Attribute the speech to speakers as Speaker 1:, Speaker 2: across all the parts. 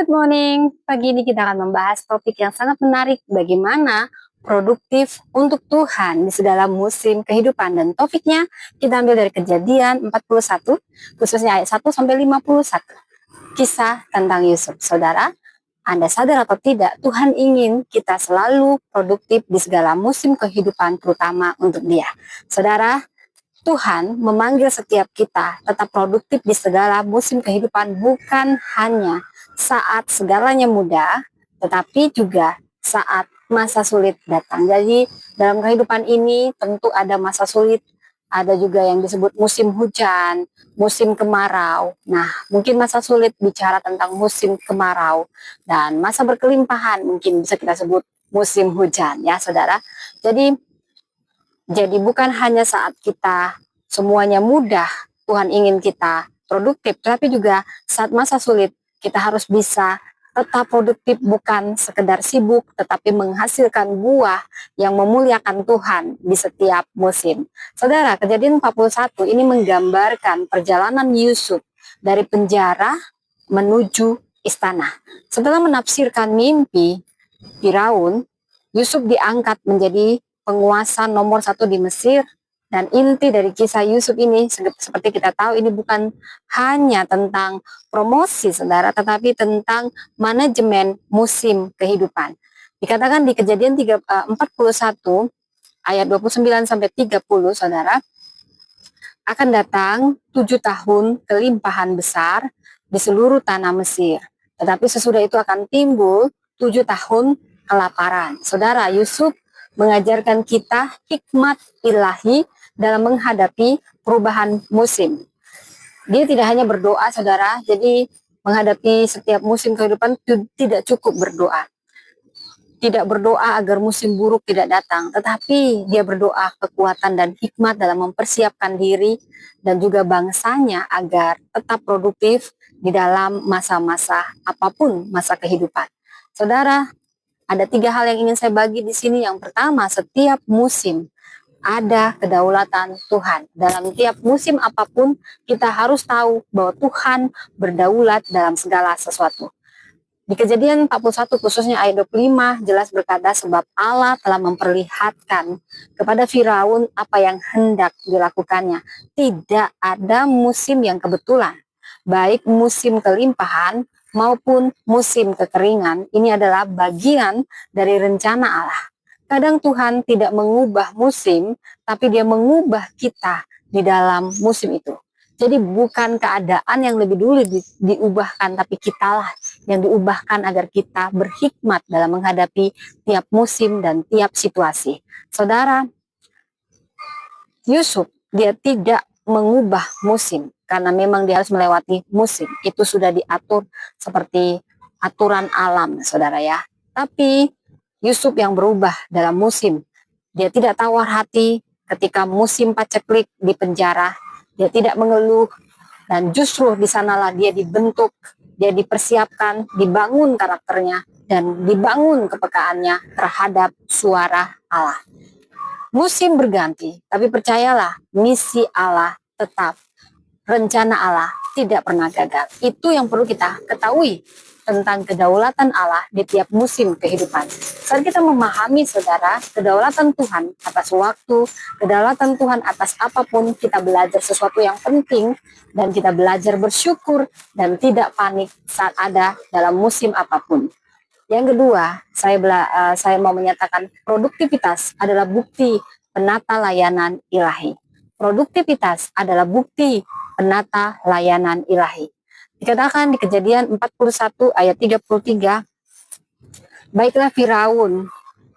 Speaker 1: Good morning. Pagi ini kita akan membahas topik yang sangat menarik, bagaimana produktif untuk Tuhan di segala musim kehidupan. Dan topiknya kita ambil dari Kejadian 41, khususnya ayat 1 sampai 51. Kisah tentang Yusuf. Saudara, Anda sadar atau tidak, Tuhan ingin kita selalu produktif di segala musim kehidupan, terutama untuk Dia. Saudara, Tuhan memanggil setiap kita tetap produktif di segala musim kehidupan, bukan hanya saat segalanya mudah, tetapi juga saat masa sulit datang. Jadi dalam kehidupan ini tentu ada masa sulit, ada juga yang disebut musim hujan, musim kemarau. Nah, mungkin masa sulit bicara tentang musim kemarau, dan masa berkelimpahan mungkin bisa kita sebut musim hujan, ya saudara. Jadi bukan hanya saat kita semuanya mudah, Tuhan ingin kita produktif, tapi juga saat masa sulit, kita harus bisa tetap produktif, bukan sekedar sibuk, tetapi menghasilkan buah yang memuliakan Tuhan di setiap musim. Saudara, Kejadian 41 ini menggambarkan perjalanan Yusuf dari penjara menuju istana. Setelah menafsirkan mimpi Firaun, Yusuf diangkat menjadi penguasa nomor 1 di Mesir. Dan inti dari kisah Yusuf ini, seperti kita tahu, ini bukan hanya tentang promosi, saudara, tetapi tentang manajemen musim kehidupan. Dikatakan di Kejadian 41 ayat 29 sampai 30, saudara, akan datang 7 tahun kelimpahan besar di seluruh tanah Mesir. Tetapi sesudah itu akan timbul 7 tahun kelaparan. Saudara, Yusuf mengajarkan kita hikmat ilahi dalam menghadapi perubahan musim. Dia tidak hanya berdoa, saudara, jadi menghadapi setiap musim kehidupan tidak cukup berdoa. Tidak berdoa agar musim buruk tidak datang, tetapi dia berdoa kekuatan dan hikmat dalam mempersiapkan diri dan juga bangsanya agar tetap produktif di dalam masa-masa apapun masa kehidupan. Saudara, ada 3 hal yang ingin saya bagi di sini. Yang pertama, setiap musim ada kedaulatan Tuhan. Dalam tiap musim apapun, kita harus tahu bahwa Tuhan berdaulat dalam segala sesuatu. Di Kejadian 41 khususnya ayat 25 jelas berkata, sebab Allah telah memperlihatkan kepada Firaun apa yang hendak dilakukannya. Tidak ada musim yang kebetulan, baik musim kelimpahan maupun musim kekeringan. Ini adalah bagian dari rencana Allah. Kadang Tuhan tidak mengubah musim, tapi Dia mengubah kita di dalam musim itu. Jadi bukan keadaan yang lebih dulu diubahkan, tapi kitalah yang diubahkan agar kita berhikmat dalam menghadapi tiap musim dan tiap situasi. Saudara, Yusuf, dia tidak mengubah musim, karena memang dia harus melewati musim. Itu sudah diatur seperti aturan alam, saudara ya. Tapi Yusuf yang berubah dalam musim. Dia tidak tawar hati ketika musim paceklik di penjara. Dia tidak mengeluh, dan justru di sanalah dia dibentuk, dia dipersiapkan, dibangun karakternya, dan dibangun kepekaannya terhadap suara Allah. Musim berganti, tapi percayalah, misi Allah tetap. Rencana Allah tidak pernah gagal. Itu yang perlu kita ketahui tentang kedaulatan Allah di tiap musim kehidupan. Saat kita memahami, saudara, kedaulatan Tuhan atas waktu, kedaulatan Tuhan atas apapun, kita belajar sesuatu yang penting, dan kita belajar bersyukur dan tidak panik saat ada dalam musim apapun. Yang kedua, saya mau menyatakan produktivitas adalah bukti penata layanan ilahi. Produktivitas adalah bukti penata layanan ilahi. Dikatakan di Kejadian 41 ayat 33, baiklah Firaun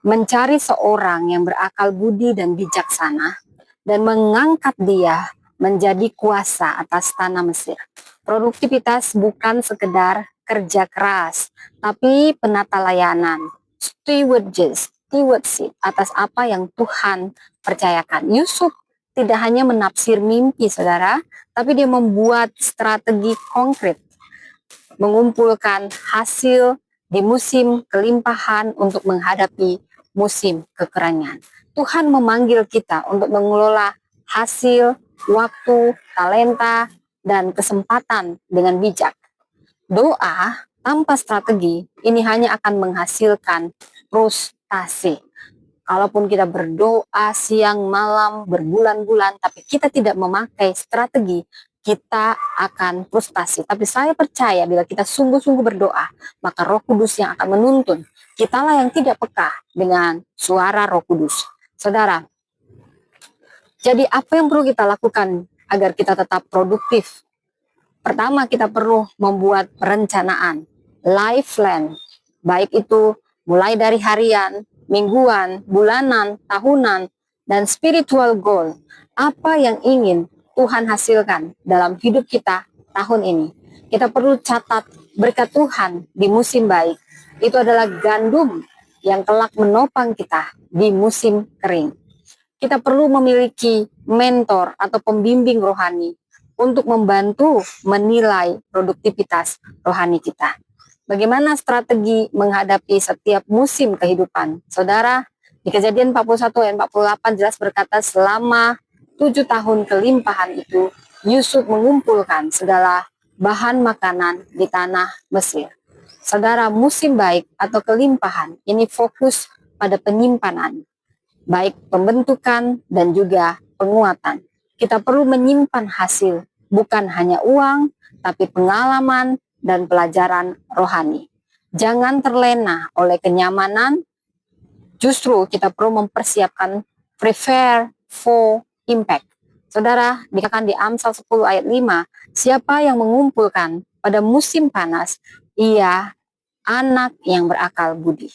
Speaker 1: mencari seorang yang berakal budi dan bijaksana dan mengangkat dia menjadi kuasa atas tanah Mesir. Produktivitas bukan sekedar kerja keras, tapi penata layanan, stewardship atas apa yang Tuhan percayakan. Yusuf tidak hanya menafsir mimpi, saudara, tapi dia membuat strategi konkret, mengumpulkan hasil di musim kelimpahan untuk menghadapi musim kekeringan. Tuhan memanggil kita untuk mengelola hasil, waktu, talenta, dan kesempatan dengan bijak. Doa Tanpa strategi, ini hanya akan menghasilkan frustasi. Kalaupun kita berdoa siang malam berbulan-bulan, tapi kita tidak memakai strategi, kita akan frustasi. Tapi saya percaya bila kita sungguh-sungguh berdoa, maka Roh Kudus yang akan menuntun. Kitalah yang tidak peka dengan suara Roh Kudus. Saudara, jadi apa yang perlu kita lakukan agar kita tetap produktif? Pertama, kita perlu membuat perencanaan, life plan, baik itu mulai dari harian, mingguan, bulanan, tahunan, dan spiritual goal. Apa yang ingin Tuhan hasilkan dalam hidup kita tahun ini? Kita perlu catat berkat Tuhan di musim baik. Itu adalah gandum yang kelak menopang kita di musim kering. Kita perlu memiliki mentor atau pembimbing rohani untuk membantu menilai produktivitas rohani kita. Bagaimana strategi menghadapi setiap musim kehidupan? Saudara, di Kejadian 41 ayat 48 jelas berkata, selama 7 tahun kelimpahan itu, Yusuf mengumpulkan segala bahan makanan di tanah Mesir. Saudara, musim baik atau kelimpahan ini fokus pada penyimpanan, baik pembentukan dan juga penguatan. Kita perlu menyimpan hasil, bukan hanya uang, tapi pengalaman dan pelajaran rohani. Jangan terlena oleh kenyamanan, justru kita perlu mempersiapkan prepare for impact. Saudara, dikatakan di Amsal 10 ayat 5, siapa yang mengumpulkan pada musim panas, ia anak yang berakal budi.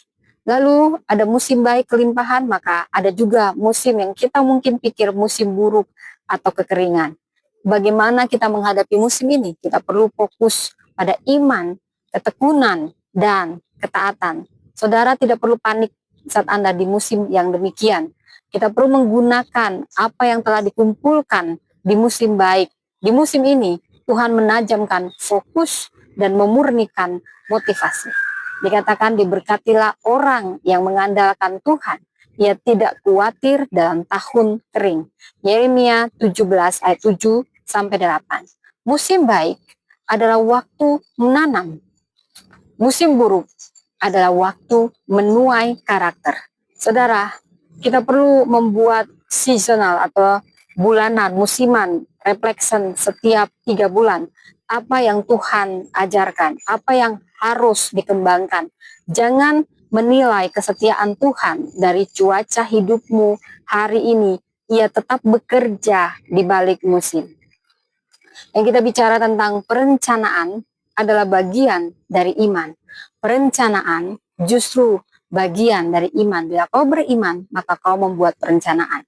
Speaker 1: Lalu ada musim baik kelimpahan, maka ada juga musim yang kita mungkin pikir musim buruk atau kekeringan. Bagaimana kita menghadapi musim ini? Kita perlu fokus pada iman, ketekunan, dan ketaatan. Saudara tidak perlu panik saat Anda di musim yang demikian. Kita perlu menggunakan apa yang telah dikumpulkan di musim baik. Di musim ini, Tuhan menajamkan fokus dan memurnikan motivasi. Dikatakan diberkatilah orang yang mengandalkan Tuhan. Ia tidak khawatir dalam tahun kering. Yeremia 17 ayat 7 sampai 8. Musim baik adalah waktu menanam. Musim buruk adalah waktu menuai karakter. Saudara, kita perlu membuat seasonal atau bulanan, musiman, reflection setiap 3 bulan. Apa yang Tuhan ajarkan, apa yang harus dikembangkan. Jangan menilai kesetiaan Tuhan dari cuaca hidupmu hari ini. Ia tetap bekerja di balik musim. Yang kita bicara tentang perencanaan adalah bagian dari iman. Perencanaan justru bagian dari iman. Bila kau beriman, maka kau membuat perencanaan.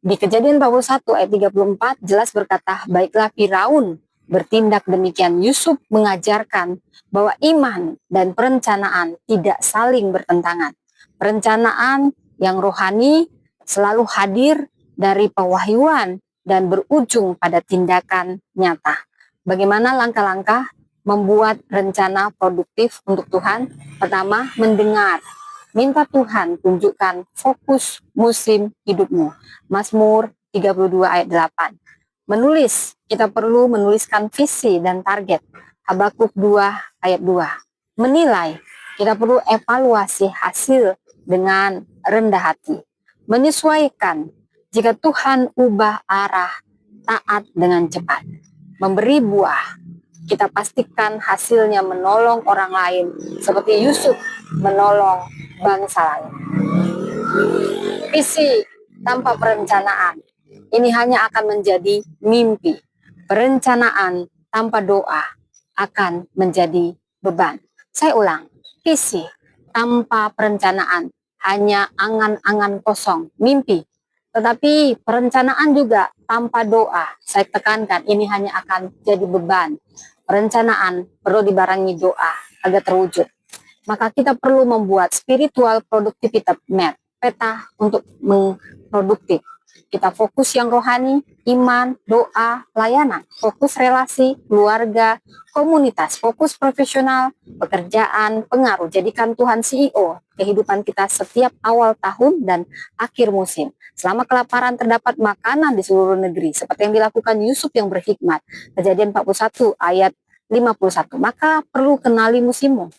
Speaker 1: Di Kejadian 41 ayat 34 jelas berkata, baiklah Firaun bertindak demikian. Yusuf mengajarkan bahwa iman dan perencanaan tidak saling bertentangan. Perencanaan yang rohani selalu hadir dari pewahyuan dan berujung pada tindakan nyata. Bagaimana langkah-langkah membuat rencana produktif untuk Tuhan? Pertama, mendengar. Minta Tuhan tunjukkan fokus musim hidupmu. Mazmur 32 ayat 8. Menulis, kita perlu menuliskan visi dan target. Habakuk 2 ayat 2. Menilai, kita perlu evaluasi hasil dengan rendah hati. Menyesuaikan, jika Tuhan ubah arah, taat dengan cepat. Memberi buah, kita pastikan hasilnya menolong orang lain, seperti Yusuf menolong bangsa lain. Visi tanpa perencanaan, ini hanya akan menjadi mimpi. Perencanaan tanpa doa akan menjadi beban. Saya ulang, visi tanpa perencanaan hanya angan-angan kosong, mimpi. Tetapi perencanaan juga tanpa doa, saya tekankan, ini hanya akan jadi beban. Perencanaan perlu dibarengi doa agar terwujud. Maka kita perlu membuat spiritual productivity map, peta untuk memproduktif. Kita fokus yang rohani, iman, doa, layanan, fokus relasi, keluarga, komunitas, fokus profesional, pekerjaan, pengaruh. Jadikan Tuhan CEO kehidupan kita setiap awal tahun dan akhir musim. Selama kelaparan terdapat makanan di seluruh negeri, seperti yang dilakukan Yusuf yang berhikmat. Kejadian 41 ayat 51. Maka perlu kenali musimmu.